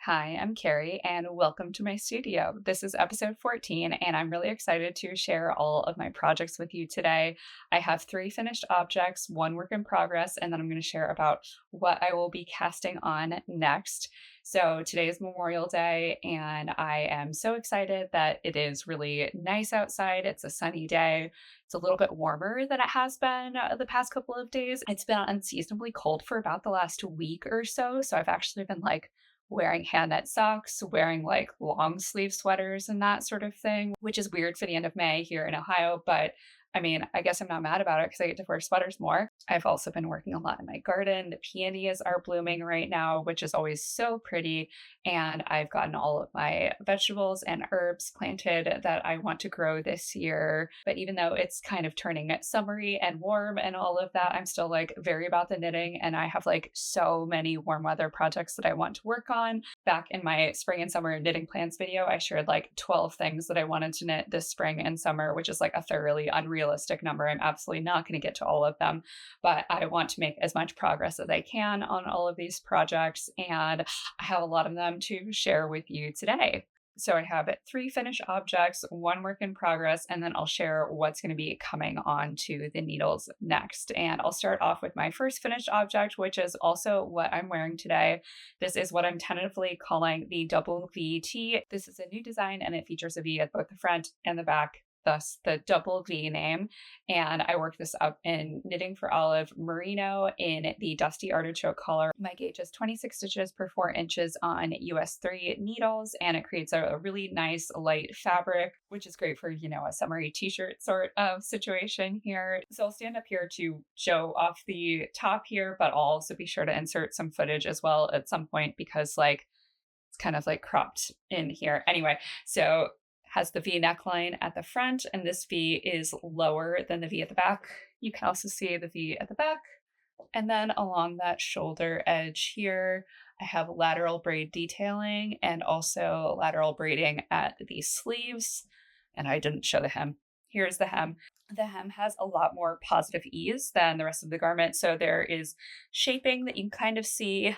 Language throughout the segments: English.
Hi, I'm Carrie, and welcome to my studio. This is episode 14, and I'm really excited to share all of my projects with you today. I have 3 finished objects, 1 work in progress, and then I'm going to share about what I will be casting on next. So today is Memorial Day, and I am so excited that it is really nice outside. It's a sunny day. It's a little bit warmer than it has been the past couple of days. It's been unseasonably cold for about the last week or so, so I've actually been wearing handknit socks, wearing long sleeve sweaters and that sort of thing, which is weird for the end of May here in Ohio. But I mean, I guess I'm not mad about it because I get to wear sweaters more. I've also been working a lot in my garden. The peonies are blooming right now, which is always so pretty. And I've gotten all of my vegetables and herbs planted that I want to grow this year. But even though it's kind of turning summery and warm and all of that, I'm still very about the knitting. And I have so many warm weather projects that I want to work on. Back in my spring and summer knitting plans video, I shared 12 things that I wanted to knit this spring and summer, which is a thoroughly unrealistic number. I'm absolutely not going to get to all of them, but I want to make as much progress as I can on all of these projects. And I have a lot of them to share with you today. So I have 3 finished objects, 1 work in progress, and then I'll share what's going to be coming onto the needles next. And I'll start off with my first finished object, which is also what I'm wearing today. This is what I'm tentatively calling the double V tee. This is a new design and it features a V at both the front and the back, thus the double V name. And I worked this up in Knitting for Olive Merino in the Dusty Artichoke color. My gauge is 26 stitches per 4 inches on US 3 needles, and it creates a really nice light fabric, which is great for, a summery t-shirt sort of situation here. So I'll stand up here to show off the top here, but I'll also be sure to insert some footage as well at some point because it's kind of cropped in here. Anyway, so has the V neckline at the front, and this V is lower than the V at the back. You can also see the V at the back. And then along that shoulder edge here, I have lateral braid detailing and also lateral braiding at the sleeves. And I didn't show the hem. Here's the hem. The hem has a lot more positive ease than the rest of the garment. So there is shaping that you can kind of see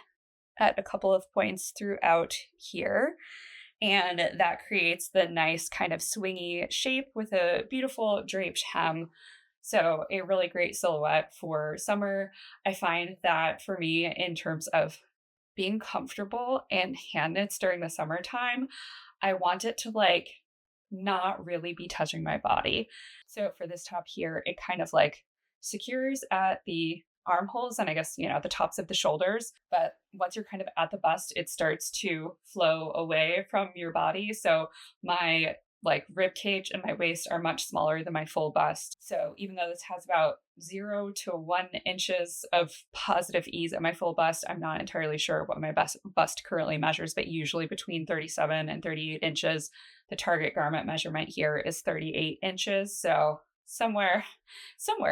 at a couple of points throughout here. And that creates the nice kind of swingy shape with a beautiful draped hem. So a really great silhouette for summer. I find that for me, in terms of being comfortable in hand knits during the summertime, I want it to not really be touching my body. So for this top here, it kind of secures at the armholes and I guess, the tops of the shoulders. But once you're kind of at the bust, it starts to flow away from your body. So my rib cage and my waist are much smaller than my full bust. So even though this has about 0 to 1 inches of positive ease at my full bust, I'm not entirely sure what my bust currently measures, but usually between 37 and 38 inches. The target garment measurement here is 38 inches. So somewhere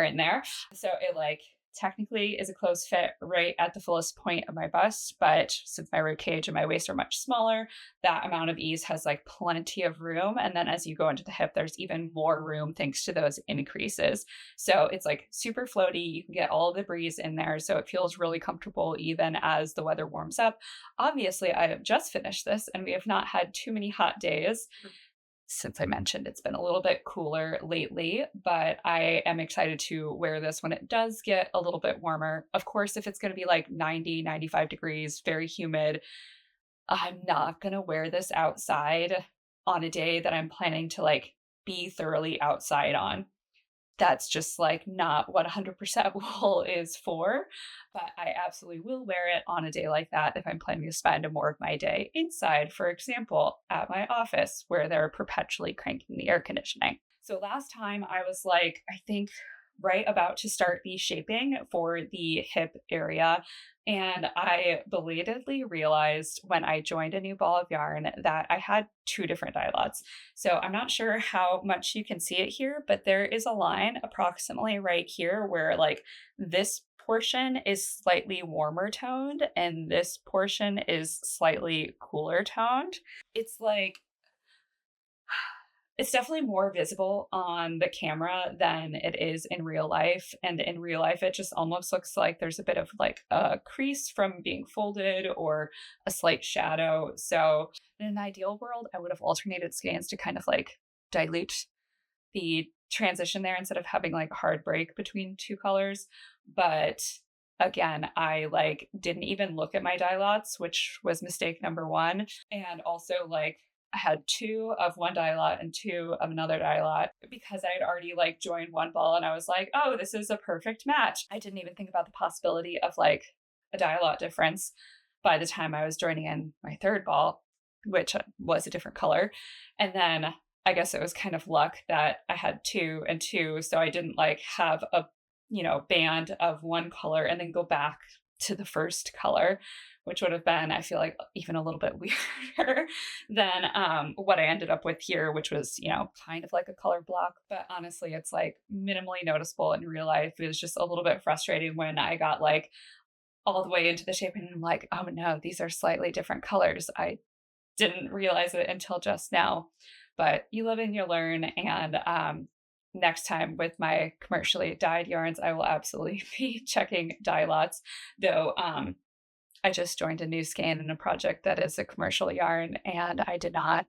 in there. So it technically is a close fit right at the fullest point of my bust, but since my rib cage and my waist are much smaller, that amount of ease has plenty of room. And then as you go into the hip, there's even more room thanks to those increases. So it's super floaty. You can get all of the breeze in there. So it feels really comfortable even as the weather warms up. Obviously, I have just finished this and we have not had too many hot days. Since I mentioned it's been a little bit cooler lately, but I am excited to wear this when it does get a little bit warmer. Of course, if it's going to be 90, 95 degrees, very humid, I'm not going to wear this outside on a day that I'm planning to be thoroughly outside on. That's just not what 100% wool is for, but I absolutely will wear it on a day like that if I'm planning to spend more of my day inside, for example, at my office where they're perpetually cranking the air conditioning. So last time I was I think right about to start the shaping for the hip area. And I belatedly realized when I joined a new ball of yarn that I had 2 different dye lots. So I'm not sure how much you can see it here, but there is a line approximately right here where this portion is slightly warmer toned and this portion is slightly cooler toned. It's It's definitely more visible on the camera than it is in real life. And in real life, it just almost looks like there's a bit of like a crease from being folded or a slight shadow. So in an ideal world, I would have alternated skeins to kind of like dilute the transition there instead of having like a hard break between two colors. But again, I like didn't even look at my dye lots, which was mistake number one. And also like I had two of one dye lot and two of another dye lot because I had already like joined one ball and I was like, oh, this is a perfect match. I didn't even think about the possibility of like a dye lot difference by the time I was joining in my third ball, which was a different color. And then I guess it was kind of luck that I had two and two. So I didn't like have a, band of one color and then go back to the first color, which would have been, I feel like, even a little bit weirder than what I ended up with here, which was, kind of like a color block. But honestly, it's like minimally noticeable in real life. It was just a little bit frustrating when I got like all the way into the shape and I'm like, oh no, these are slightly different colors. I didn't realize it until just now. But you live and you learn. And next time with my commercially dyed yarns, I will absolutely be checking dye lots. Though I just joined a new skein in a project that is a commercial yarn, and I did not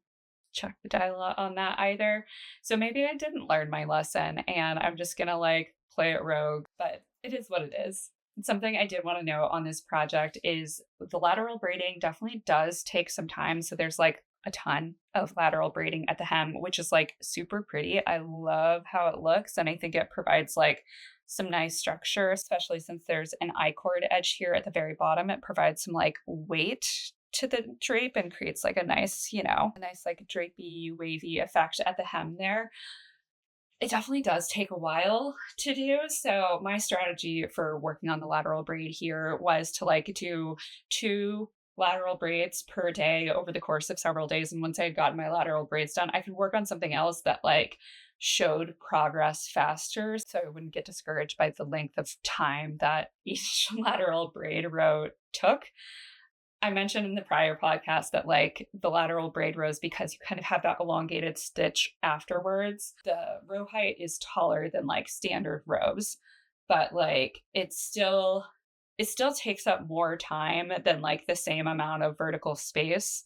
check the dye lot on that either. So maybe I didn't learn my lesson, and I'm just gonna like play it rogue. But it is what it is. Something I did want to note on this project is the lateral braiding definitely does take some time. So there's like a ton of lateral braiding at the hem, which is like super pretty. I love how it looks. And I think it provides like some nice structure, especially since there's an I-cord edge here at the very bottom. It provides some like weight to the drape and creates like a nice, a nice like drapey, wavy effect at the hem there. It definitely does take a while to do. So my strategy for working on the lateral braid here was to like do 2 lateral braids per day over the course of several days. And once I had gotten my lateral braids done, I could work on something else that like showed progress faster. So I wouldn't get discouraged by the length of time that each lateral braid row took. I mentioned in the prior podcast that like the lateral braid rows, because you kind of have that elongated stitch afterwards, the row height is taller than like standard rows, but like it still takes up more time than like the same amount of vertical space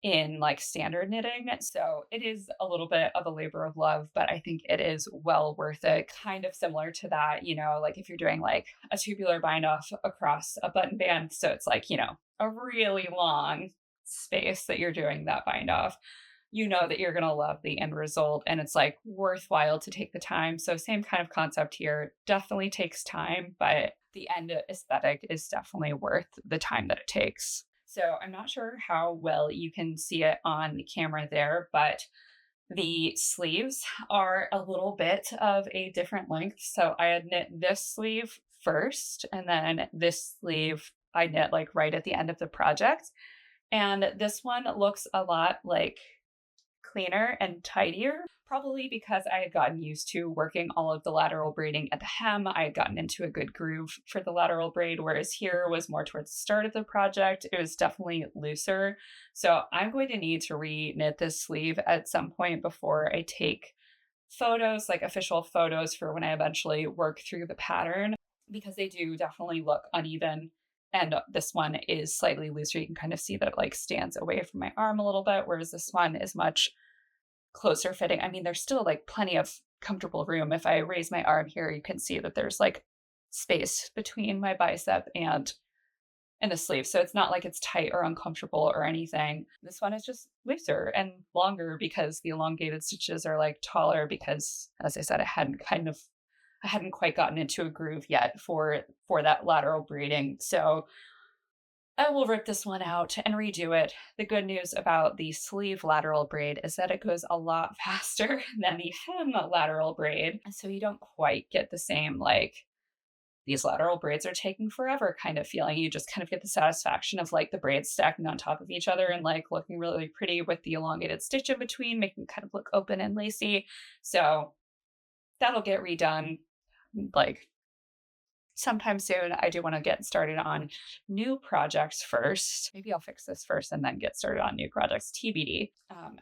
in like standard knitting. So it is a little bit of a labor of love, but I think it is well worth it. Kind of similar to that, like if you're doing like a tubular bind off across a button band. So it's like, a really long space that you're doing that bind off. That you're going to love the end result and it's like worthwhile to take the time. So same kind of concept here, definitely takes time, but the end aesthetic is definitely worth the time that it takes. So I'm not sure how well you can see it on the camera there, but the sleeves are a little bit of a different length. So I had knit this sleeve first, and then this sleeve I knit like right at the end of the project. And this one looks a lot like cleaner and tidier, probably because I had gotten used to working all of the lateral braiding at the hem. I had gotten into a good groove for the lateral braid, whereas here was more towards the start of the project. It was definitely looser. So I'm going to need to re-knit this sleeve at some point before I take photos, like official photos for when I eventually work through the pattern, because they do definitely look uneven. And this one is slightly looser. You can kind of see that it like stands away from my arm a little bit, whereas this one is much closer fitting. I mean, there's still like plenty of comfortable room. If I raise my arm here, you can see that there's like space between my bicep and the sleeve. So it's not like it's tight or uncomfortable or anything. This one is just looser and longer because the elongated stitches are like taller because, as I said, I hadn't quite gotten into a groove yet for that lateral braiding. So I will rip this one out and redo it. The good news about the sleeve lateral braid is that it goes a lot faster than the hem lateral braid. So you don't quite get the same like these lateral braids are taking forever kind of feeling. You just kind of get the satisfaction of like the braids stacking on top of each other and like looking really pretty with the elongated stitch in between, making it kind of look open and lacy. So that'll get redone like sometime soon. I do want to get started on new projects first. Maybe I'll fix this first and then get started on new projects, TBD.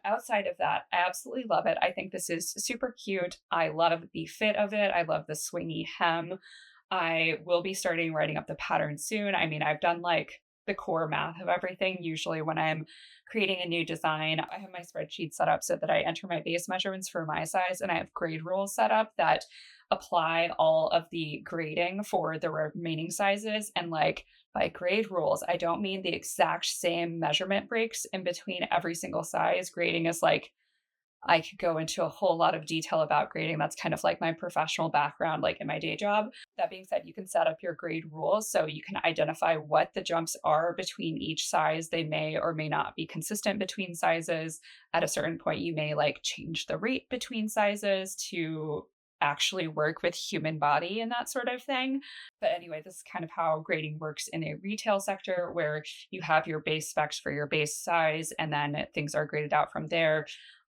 Outside of that, I absolutely love it. I think this is super cute. I love the fit of it. I love the swingy hem. I will be starting writing up the pattern soon. I mean, I've done like the core math of everything. Usually when I'm creating a new design, I have my spreadsheet set up so that I enter my base measurements for my size, and I have grade rules set up that apply all of the grading for the remaining sizes. And like by grade rules, I don't mean the exact same measurement breaks in between every single size. Grading is like, I could go into a whole lot of detail about grading. That's kind of like my professional background, like in my day job. That being said, you can set up your grade rules so you can identify what the jumps are between each size. They may or may not be consistent between sizes. At a certain point, you may like change the rate between sizes to actually work with human body and that sort of thing. But anyway, this is kind of how grading works in a retail sector, where you have your base specs for your base size and then things are graded out from there.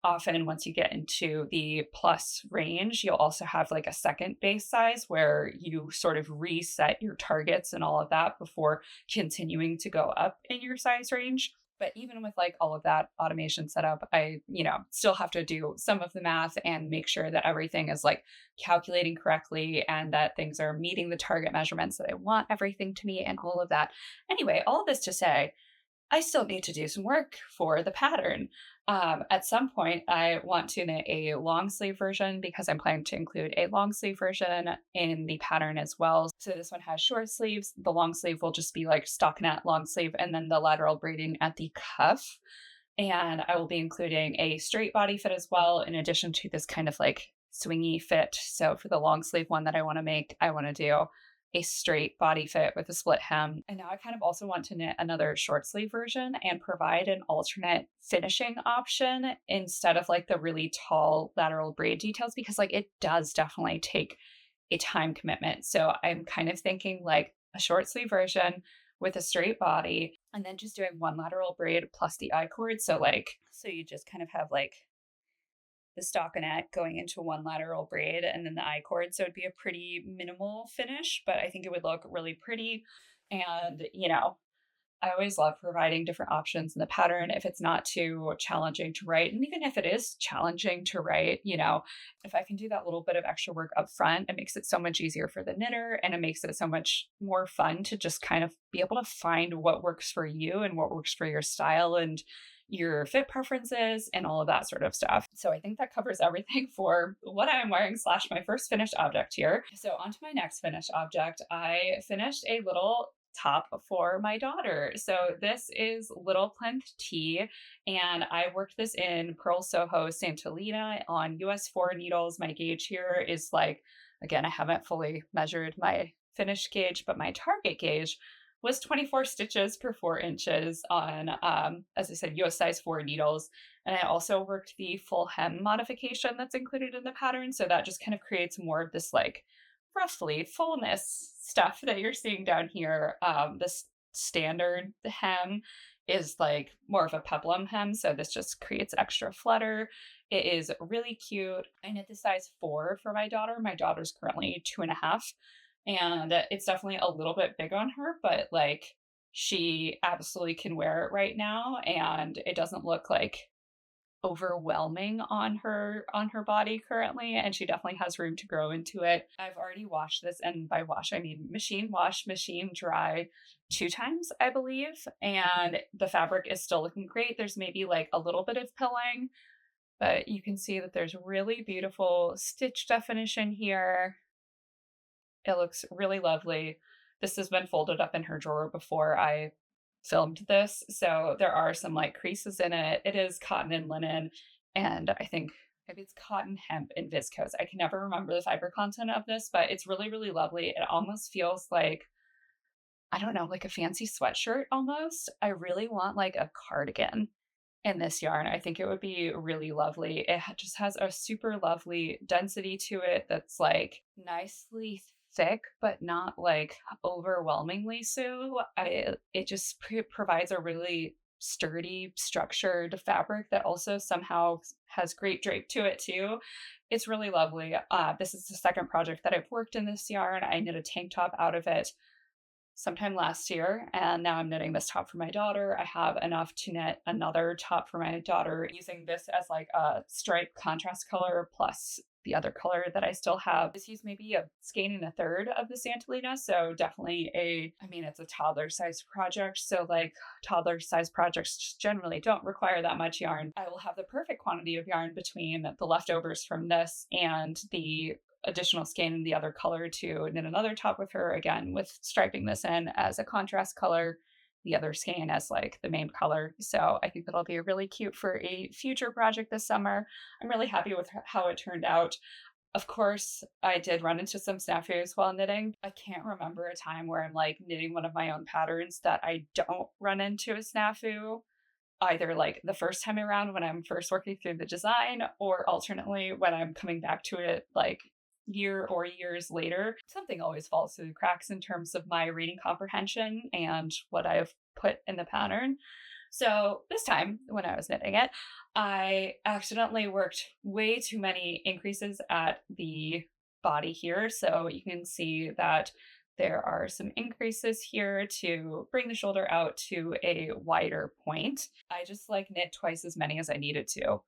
Often once you get into the plus range, you'll also have like a second base size where you sort of reset your targets and all of that before continuing to go up in your size range. But even with like all of that automation set up, I, still have to do some of the math and make sure that everything is like calculating correctly and that things are meeting the target measurements that I want everything to meet and all of that. Anyway, all of this to say, I still need to do some work for the pattern. At some point, I want to knit a long sleeve version because I'm planning to include a long sleeve version in the pattern as well. So this one has short sleeves. The long sleeve will just be like stockinette long sleeve and then the lateral braiding at the cuff. And I will be including a straight body fit as well, in addition to this kind of like swingy fit. So for the long sleeve one that I want to make, I want to do a straight body fit with a split hem. And now I kind of also want to knit another short sleeve version and provide an alternate finishing option instead of like the really tall lateral braid details, because like it does definitely take a time commitment. So I'm kind of thinking like a short sleeve version with a straight body and then just doing one lateral braid plus the I-cord. So you just kind of have like the stockinette going into one lateral braid and then the I-cord. So it'd be a pretty minimal finish, but I think it would look really pretty. And, I always love providing different options in the pattern if it's not too challenging to write. And even if it is challenging to write, if I can do that little bit of extra work up front, it makes it so much easier for the knitter and it makes it so much more fun to just kind of be able to find what works for you and what works for your style and your fit preferences and all of that sort of stuff. So I think that covers everything for what I'm wearing / my first finished object here. So on to my next finished object. I finished a little top for my daughter. So this is little Plinth Tee, and I worked this in Purl Soho Santolina on US 4 needles. My gauge here is like, again, I haven't fully measured my finished gauge, but my target gauge was 24 stitches per 4 inches on, as I said, US size 4 needles. And I also worked the full hem modification that's included in the pattern. So that just kind of creates more of this like roughly fullness stuff that you're seeing down here. This standard hem is like more of a peplum hem. So this just creates extra flutter. It is really cute. I knit the size 4 for my daughter. My daughter's currently 2.5. And it's definitely a little bit big on her, but like she absolutely can wear it right now. And it doesn't look like overwhelming on her body currently. And she definitely has room to grow into it. I've already washed this, and by wash, I mean machine wash, machine dry 2 times, I believe. And the fabric is still looking great. There's maybe like a little bit of pilling, but you can see that there's really beautiful stitch definition here. It looks really lovely. This has been folded up in her drawer before I filmed this, so there are some like creases in it. It is cotton and linen, and I think maybe it's cotton, hemp, and viscose. I can never remember the fiber content of this, but it's really, really lovely. It almost feels like, I don't know, like a fancy sweatshirt almost. I really want like a cardigan in this yarn. I think it would be really lovely. It just has a super lovely density to it that's like nicely thick, but not like overwhelmingly so. It just provides a really sturdy, structured fabric that also somehow has great drape to it too. It's really lovely. This is the second project that I've worked in this yarn. I knit a tank top out of it sometime last year, and now I'm knitting this top for my daughter. I have enough to knit another top for my daughter using this as like a stripe contrast color plus the other color that I still have. This use maybe a skein and a third of the Santolina, so definitely it's a toddler size project, so like toddler size projects generally don't require that much yarn. I will have the perfect quantity of yarn between the leftovers from this and the additional skein in the other color to knit another top with her, again with striping this in as a contrast color, the other skein as like the main color. So I think that'll be really cute for a future project this summer. I'm really happy with how it turned out. Of course, I did run into some snafus while knitting. I can't remember a time where I'm like knitting one of my own patterns that I don't run into a snafu, either like the first time around when I'm first working through the design, or alternately when I'm coming back to it like year or years later. Something always falls through the cracks in terms of my reading comprehension and what I've put in the pattern. So this time when I was knitting it, I accidentally worked way too many increases at the body here. So you can see that there are some increases here to bring the shoulder out to a wider point. I just like knit twice as many as I needed to.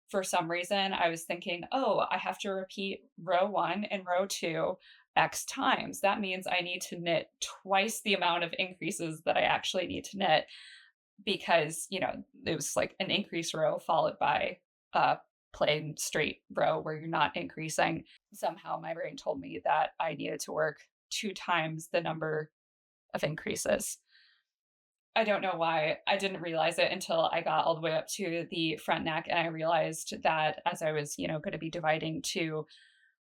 For some reason, I was thinking, oh, I have to repeat row 1 and row 2 X times. That means I need to knit twice the amount of increases that I actually need to knit, because, it was like an increase row followed by a plain straight row where you're not increasing. Somehow my brain told me that I needed to work 2 times the number of increases. I don't know why. I didn't realize it until I got all the way up to the front neck, and I realized that as I was, going to be dividing to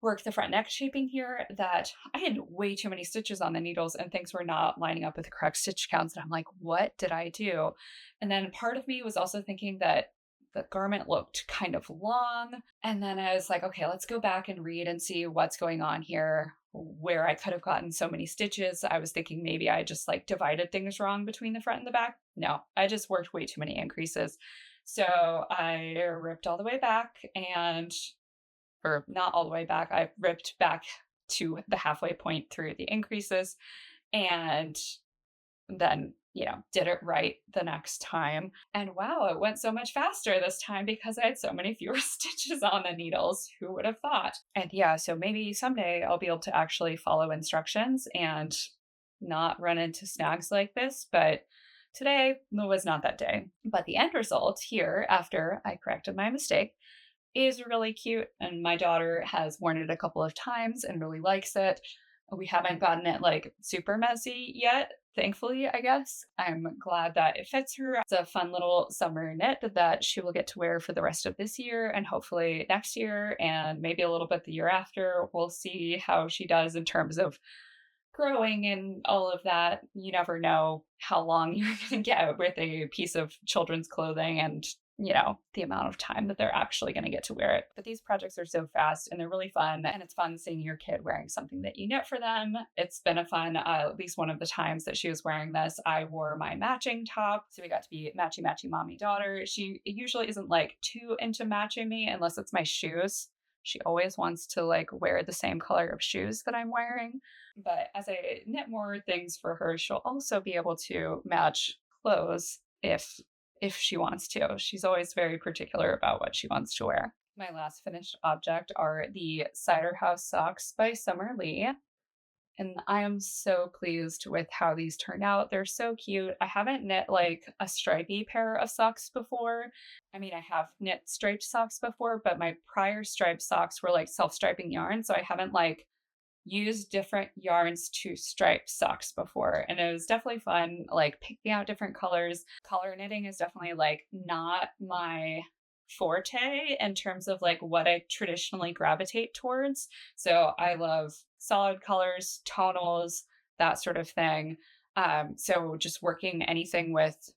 work the front neck shaping here, that I had way too many stitches on the needles and things were not lining up with the correct stitch counts. And I'm like, what did I do? And then part of me was also thinking that the garment looked kind of long. And then I was like, okay, let's go back and read and see what's going on here, where I could have gotten so many stitches. I was thinking maybe I just like divided things wrong between the front and the back. No, I just worked way too many increases. So I ripped all the way back or not all the way back. I ripped back to the halfway point through the increases and then, did it right the next time. And wow, it went so much faster this time because I had so many fewer stitches on the needles. Who would have thought? And yeah, so maybe someday I'll be able to actually follow instructions and not run into snags like this. But today was not that day. But the end result here, after I corrected my mistake, is really cute. And my daughter has worn it a couple of times and really likes it. We haven't gotten it like super messy yet, thankfully, I guess. I'm glad that it fits her. It's a fun little summer knit that she will get to wear for the rest of this year and hopefully next year and maybe a little bit the year after. We'll see how she does in terms of growing and all of that. You never know how long you're going to get with a piece of children's clothing and the amount of time that they're actually going to get to wear it. But these projects are so fast and they're really fun. And it's fun seeing your kid wearing something that you knit for them. It's been a fun, at least one of the times that she was wearing this, I wore my matching top. So we got to be matchy mommy daughter. She usually isn't like too into matching me unless it's my shoes. She always wants to like wear the same color of shoes that I'm wearing. But as I knit more things for her, she'll also be able to match clothes if she wants to. She's always very particular about what she wants to wear. My last finished object are the Cider House socks by Summer Lee. And I am so pleased with how these turned out. They're so cute. I haven't knit like a stripy pair of socks before. I mean, I have knit striped socks before, but my prior striped socks were like self-striping yarn. So I haven't like used different yarns to stripe socks before, and it was definitely fun like picking out different colors. Color knitting is definitely like not my forte in terms of like what I traditionally gravitate towards. So I love solid colors, tonals, that sort of thing. So just working anything with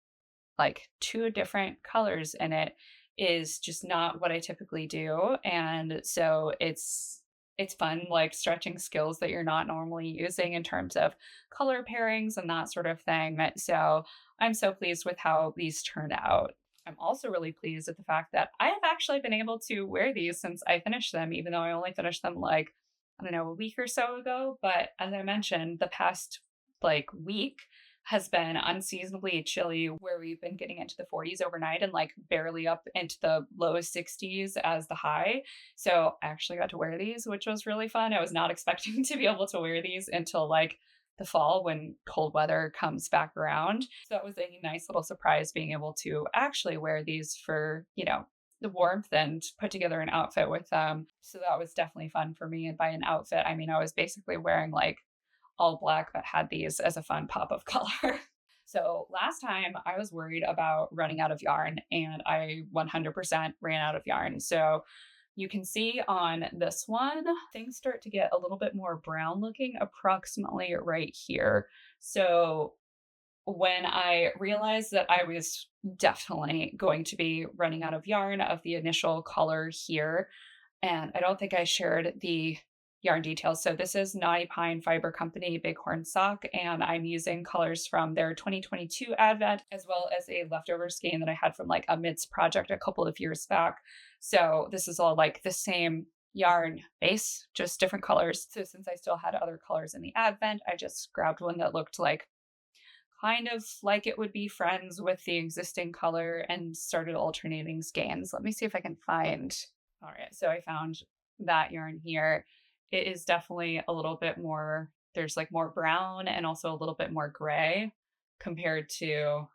like 2 different colors in it is just not what I typically do, and so it's it's fun, like stretching skills that you're not normally using in terms of color pairings and that sort of thing. So I'm so pleased with how these turned out. I'm also really pleased with the fact that I have actually been able to wear these since I finished them, even though I only finished them like, I don't know, a week or so ago. But as I mentioned, the past like week has been unseasonably chilly, where we've been getting into the 40s overnight and like barely up into the low 60s as the high. So I actually got to wear these, which was really fun. I was not expecting to be able to wear these until like the fall when cold weather comes back around. So it was a nice little surprise being able to actually wear these for, the warmth and put together an outfit with them. So that was definitely fun for me. And by an outfit, I mean, I was basically wearing like all black that had these as a fun pop of color. So last time I was worried about running out of yarn, and I 100% ran out of yarn. So you can see on this one, things start to get a little bit more brown looking approximately right here. So when I realized that I was definitely going to be running out of yarn of the initial color here, and I don't think I shared the yarn details. So this is Knotty Pine Fiber Company Bighorn sock, and I'm using colors from their 2022 advent, as well as a leftover skein that I had from like a mitts project a couple of years back. So this is all like the same yarn base, just different colors. So since I still had other colors in the advent, I just grabbed one that looked like kind of like it would be friends with the existing color and started alternating skeins. Let me see if I can find. All right, so I found that yarn here. It is definitely a little bit more, there's like more brown and also a little bit more gray compared to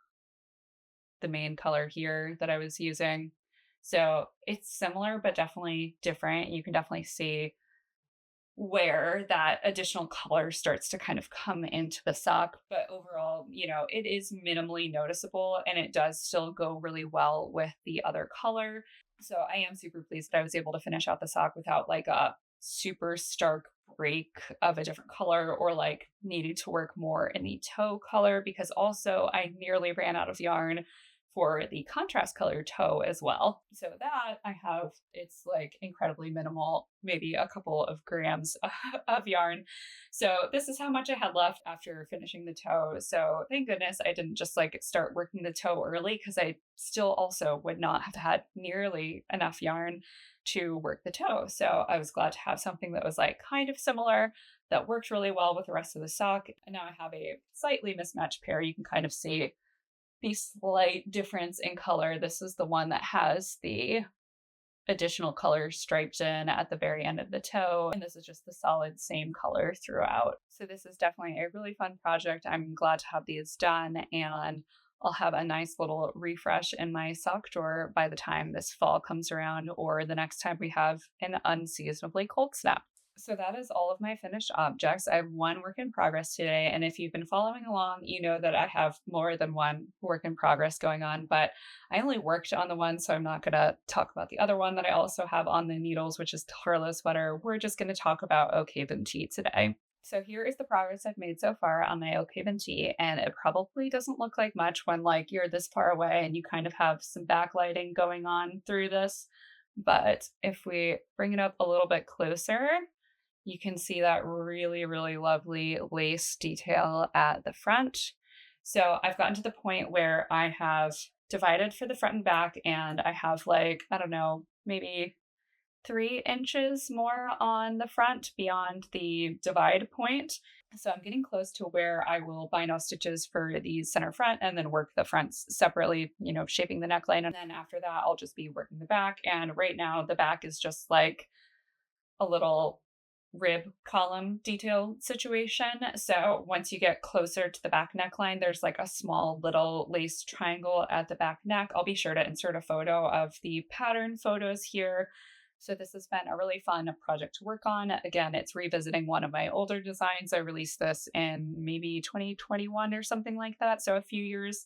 the main color here that I was using. So it's similar, but definitely different. You can definitely see where that additional color starts to kind of come into the sock. But overall, it is minimally noticeable, and it does still go really well with the other color. So I am super pleased that I was able to finish out the sock without like a super stark break of a different color or like needing to work more in the toe color, because also I nearly ran out of yarn for the contrast color toe as well. So that I have, it's like incredibly minimal, maybe a couple of grams of yarn. So this is how much I had left after finishing the toe. So thank goodness I didn't just like start working the toe early, because I still also would not have had nearly enough yarn to work the toe. So I was glad to have something that was like kind of similar, that worked really well with the rest of the sock. And now I have a slightly mismatched pair. You can kind of see the slight difference in color. This is the one that has the additional color striped in at the very end of the toe, and this is just the solid same color throughout. So this is definitely a really fun project. I'm glad to have these done, and I'll have a nice little refresh in my sock drawer by the time this fall comes around, or the next time we have an unseasonably cold snap. So that is all of my finished objects. I have one work in progress today, and if you've been following along, you know that I have more than one work in progress going on, but I only worked on the one, so I'm not going to talk about the other one that I also have on the needles, which is the Purl sweater. We're just going to talk about Oakhaven Tee today. So here is the progress I've made so far on my Oakhaven Tee, and it probably doesn't look like much when like you're this far away and you kind of have some backlighting going on through this. But if we bring it up a little bit closer, you can see that really, really lovely lace detail at the front. So I've gotten to the point where I have divided for the front and back, and I have like, I don't know, maybe 3 inches more on the front beyond the divide point. So I'm getting close to where I will bind off stitches for the center front and then work the fronts separately, shaping the neckline. And then after that, I'll just be working the back. And right now the back is just like a little rib column detail situation. So once you get closer to the back neckline, there's like a small little lace triangle at the back neck. I'll be sure to insert a photo of the pattern photos here. So this has been a really fun project to work on. Again, it's revisiting one of my older designs. I released this in maybe 2021 or something like that, so a few years.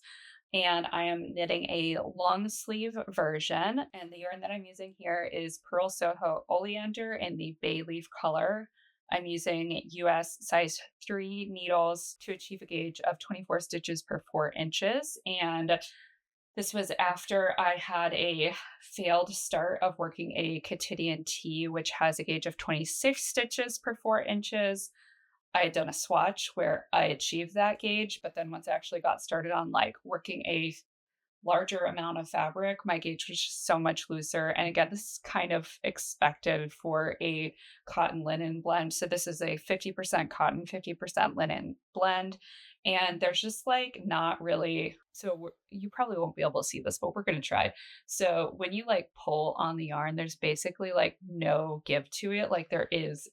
And I am knitting a long sleeve version. And the yarn that I'm using here is Purl Soho Oleander in the bay leaf color. I'm using US size 3 needles to achieve a gauge of 24 stitches per 4 inches. And This was after I had a failed start of working a quotidian tee, which has a gauge of 26 stitches per 4 inches. I had done a swatch where I achieved that gauge, but then once I actually got started on like working a larger amount of fabric, my gauge was just so much looser. And again, this is kind of expected for a cotton linen blend. So this is a 50% cotton, 50% linen blend. And there's just like not really, you probably won't be able to see this, but we're going to try. So when you like pull on the yarn, there's basically like no give to it, like there is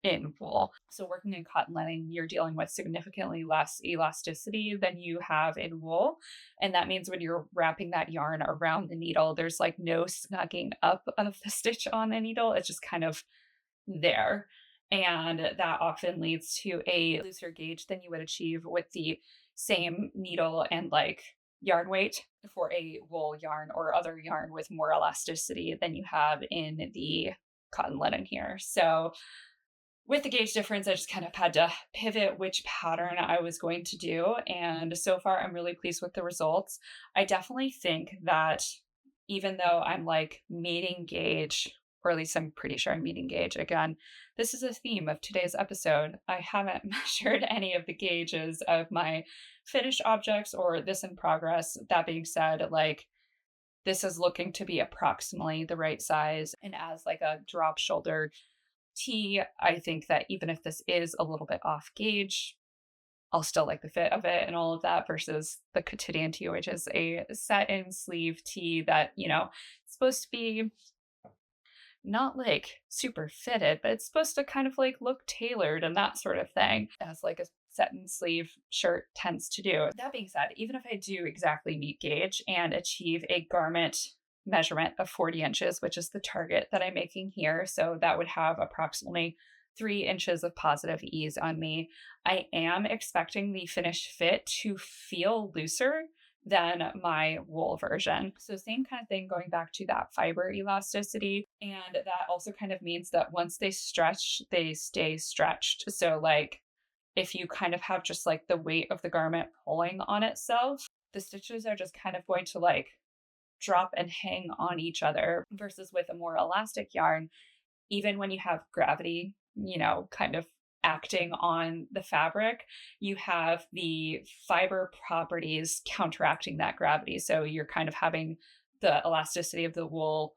in wool. So working in cotton linen, you're dealing with significantly less elasticity than you have in wool. And that means when you're wrapping that yarn around the needle, there's like no snugging up of the stitch on the needle. It's just kind of there. And that often leads to a looser gauge than you would achieve with the same needle and like yarn weight for a wool yarn or other yarn with more elasticity than you have in the cotton linen here. So with the gauge difference, I just kind of had to pivot which pattern I was going to do. And so far, I'm really pleased with the results. I definitely think that even though I'm like meeting gauge, or at least I'm pretty sure I'm meeting gauge, again, this is a theme of today's episode. I haven't measured any of the gauges of my finished objects or this in progress. That being said, like, this is looking to be approximately the right size. And as like a drop shoulder tee, I think that even if this is a little bit off gauge, I'll still like the fit of it and all of that versus the quotidian tee, which is a set in sleeve tee that, you know, it's supposed to be not like super fitted, but it's supposed to kind of like look tailored and that sort of thing, as like a set in sleeve shirt tends to do. That being said, even if I do exactly meet gauge and achieve a garment measurement of 40 inches, which is the target that I'm making here, so that would have approximately 3 inches of positive ease on me, I am expecting the finished fit to feel looser than my wool version. So same kind of thing, going back to that fiber elasticity. And that also kind of means that once they stretch, they stay stretched. So like if you kind of have just like the weight of the garment pulling on itself, the stitches are just kind of going to like drop and hang on each other versus with a more elastic yarn, even when you have gravity, you know, kind of acting on the fabric, you have the fiber properties counteracting that gravity. So you're kind of having the elasticity of the wool,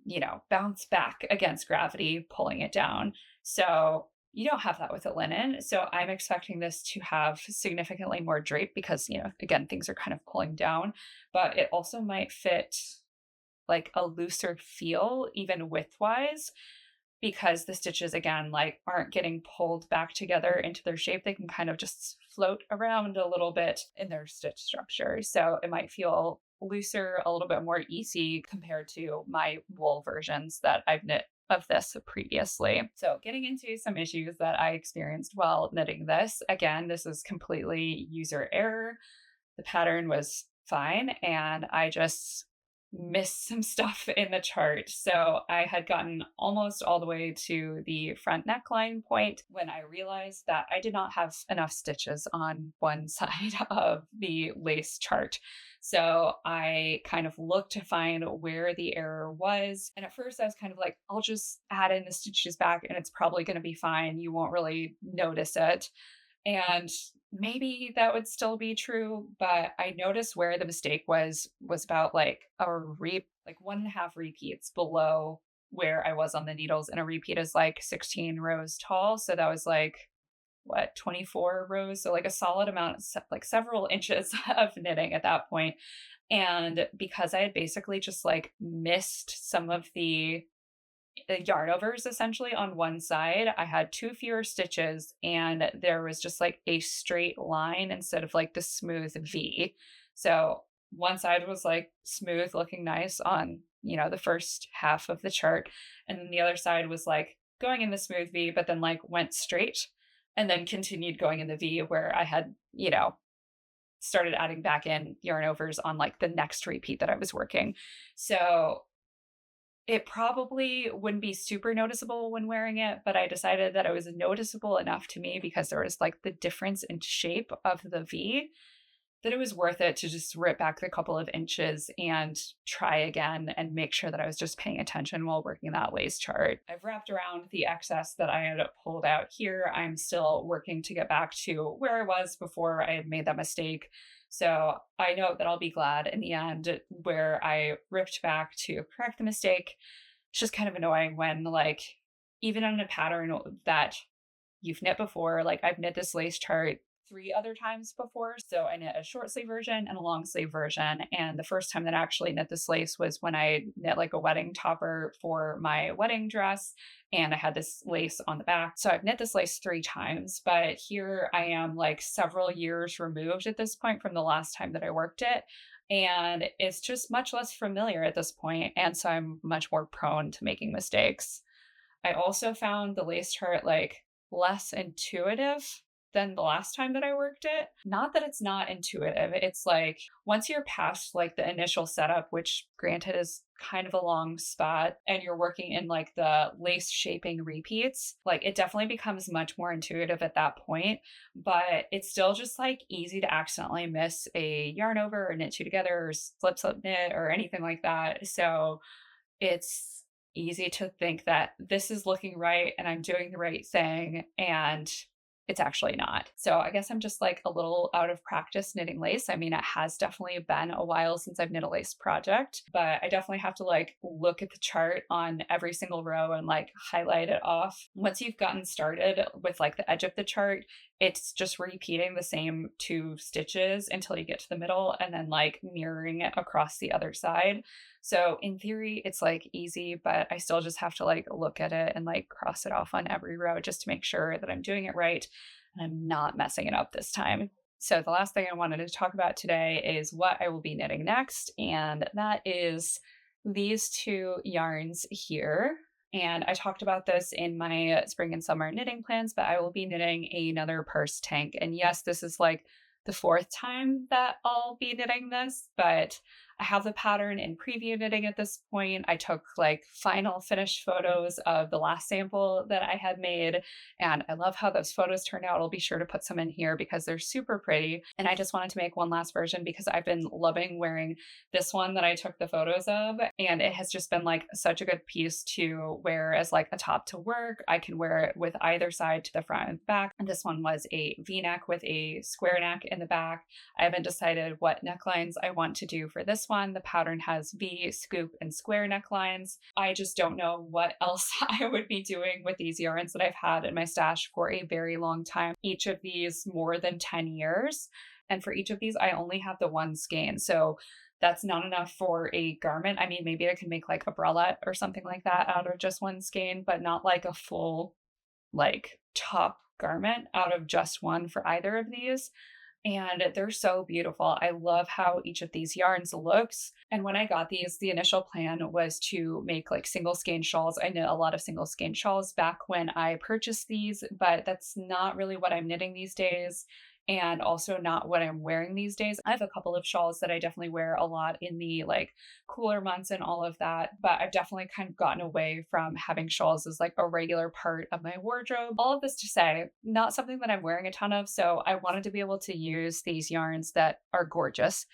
you know, bounce back against gravity, pulling it down. So you don't have that with a linen. So I'm expecting this to have significantly more drape because, you know, again, things are kind of pulling down, but it also might fit like a looser feel, even width-wise, because the stitches, again, like aren't getting pulled back together into their shape. They can kind of just float around a little bit in their stitch structure. So it might feel looser, a little bit more easy compared to my wool versions that I've knit of this previously. So getting into some issues that I experienced while knitting this. Again, this is completely user error. The pattern was fine and I just missed some stuff in the chart. So I had gotten almost all the way to the front neckline point when I realized that I did not have enough stitches on one side of the lace chart. So I kind of looked to find where the error was. And at first I was kind of like, I'll just add in the stitches back and it's probably going to be fine. You won't really notice it. And maybe that would still be true, but I noticed where the mistake was about like like 1.5 repeats below where I was on the needles. And a repeat is like 16 rows tall. So that was like, what, 24 rows? So like a solid amount, like several inches of knitting at that point. And because I had basically just like missed some of the yarn overs essentially on one side, I had 2 fewer stitches and there was just like a straight line instead of like the smooth V. So one side was like smooth looking nice on, you know, the first half of the chart. And then the other side was like going in the smooth V, but then like went straight and then continued going in the V where I had, you know, started adding back in yarn overs on like the next repeat that I was working. So it probably wouldn't be super noticeable when wearing it, but I decided that it was noticeable enough to me because there was like the difference in shape of the V that it was worth it to just rip back the couple of inches and try again and make sure that I was just paying attention while working that lace chart. I've wrapped around the excess that I had pulled out here. I'm still working to get back to where I was before I had made that mistake. So I know that I'll be glad in the end where I ripped back to correct the mistake. It's just kind of annoying when, like, even in a pattern that you've knit before, like I've knit this lace chart 3 other times before. So I knit a short sleeve version and a long sleeve version. And the first time that I actually knit this lace was when I knit like a wedding topper for my wedding dress. And I had this lace on the back. So I've knit this lace 3 times, but here I am like several years removed at this point from the last time that I worked it. And it's just much less familiar at this point. And so I'm much more prone to making mistakes. I also found the lace chart like less intuitive than the last time that I worked it. Not that it's not intuitive. It's like once you're past like the initial setup, which granted is kind of a long spot, and you're working in like the lace shaping repeats, like it definitely becomes much more intuitive at that point. But it's still just like easy to accidentally miss a yarn over or knit two together or slip knit or anything like that. So it's easy to think that this is looking right and I'm doing the right thing, and it's actually not. So I guess I'm just like a little out of practice knitting lace. I mean, it has definitely been a while since I've knit a lace project, but I definitely have to like look at the chart on every single row and like highlight it off. Once you've gotten started with like the edge of the chart, it's just repeating the same 2 stitches until you get to the middle and then like mirroring it across the other side. So in theory, it's like easy, but I still just have to like look at it and like cross it off on every row just to make sure that I'm doing it right and I'm not messing it up this time. So the last thing I wanted to talk about today is what I will be knitting next, and that is these 2 yarns here. And I talked about this in my spring and summer knitting plans, but I will be knitting another purse tank. And yes, this is like the 4th time that I'll be knitting this, but I have the pattern in preview knitting at this point. I took like final finished photos of the last sample that I had made, and I love how those photos turned out. I'll be sure to put some in here because they're super pretty. And I just wanted to make one last version because I've been loving wearing this one that I took the photos of, and it has just been like such a good piece to wear as like a top to work. I can wear it with either side to the front and back. And this one was a V-neck with a square neck in the back. I haven't decided what necklines I want to do for this one. The pattern has V, scoop, and square necklines. I just don't know what else I would be doing with these yarns that I've had in my stash for a very long time. Each of these more than 10 years. And for each of these, I only have the 1 skein. So that's not enough for a garment. I mean, maybe I can make like a bralette or something like that out of just 1 skein, but not like a full like top garment out of just one for either of these. And they're so beautiful. I love how each of these yarns looks. And when I got these, the initial plan was to make like single skein shawls. I knit a lot of single skein shawls back when I purchased these, but that's not really what I'm knitting these days. And also not what I'm wearing these days. I have a couple of shawls that I definitely wear a lot in the like cooler months and all of that, but I've definitely kind of gotten away from having shawls as like a regular part of my wardrobe. All of this to say, not something that I'm wearing a ton of, so I wanted to be able to use these yarns that are gorgeous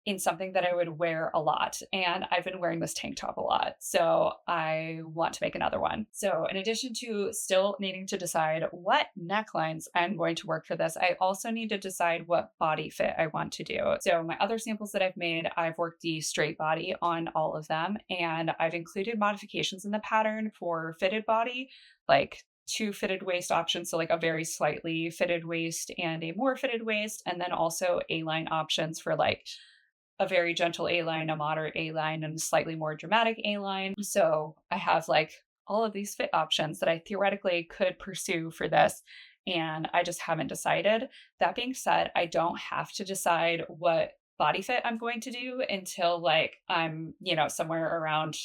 in something that I would wear a lot. And I've been wearing this tank top a lot, so I want to make another one. So in addition to still needing to decide what necklines I'm going to work for this, I also need to decide what body fit I want to do. So my other samples that I've made, I've worked the straight body on all of them, and I've included modifications in the pattern for fitted body, like 2 fitted waist options, so like a very slightly fitted waist and a more fitted waist, and then also A-line options for like a very gentle A-line, a moderate A-line, and a slightly more dramatic A-line. So I have like all of these fit options that I theoretically could pursue for this, and I just haven't decided. That being said, I don't have to decide what body fit I'm going to do until like I'm, somewhere around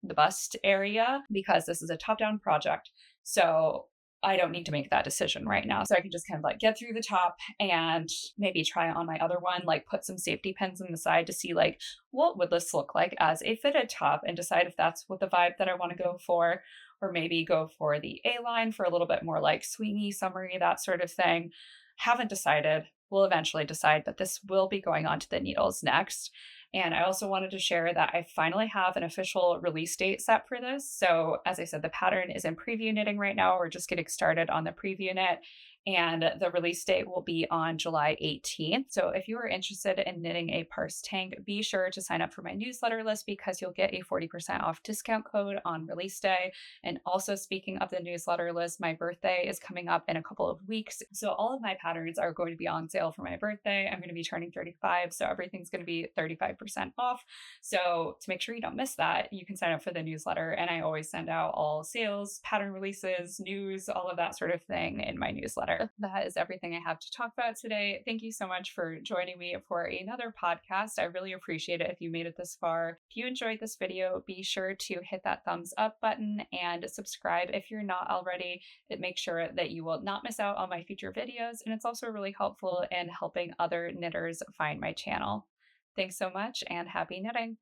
the bust area, because this is a top-down project. So I don't need to make that decision right now. So I can just kind of like get through the top and maybe try on my other one, like put some safety pins in the side to see like what would this look like as a fitted top, and decide if that's what the vibe that I want to go for, or maybe go for the A-line for a little bit more like swingy, summery, that sort of thing. Haven't decided. we'll eventually decide, but this will be going onto the needles next. And I also wanted to share that I finally have an official release date set for this. So, as I said, the pattern is in preview knitting right now. We're just getting started on the preview knit, and the release date will be on July 18th. So if you are interested in knitting a purse tank, be sure to sign up for my newsletter list because you'll get a 40% off discount code on release day. And also, speaking of the newsletter list, my birthday is coming up in a couple of weeks. So all of my patterns are going to be on sale for my birthday. I'm going to be turning 35, so everything's going to be 35% off. So to make sure you don't miss that, you can sign up for the newsletter. And I always send out all sales, pattern releases, news, all of that sort of thing in my newsletter. That is everything I have to talk about today. Thank you so much for joining me for another podcast. I really appreciate it if you made it this far. If you enjoyed this video, be sure to hit that thumbs up button and subscribe if you're not already. It makes sure that you will not miss out on my future videos, and it's also really helpful in helping other knitters find my channel. Thanks so much and happy knitting!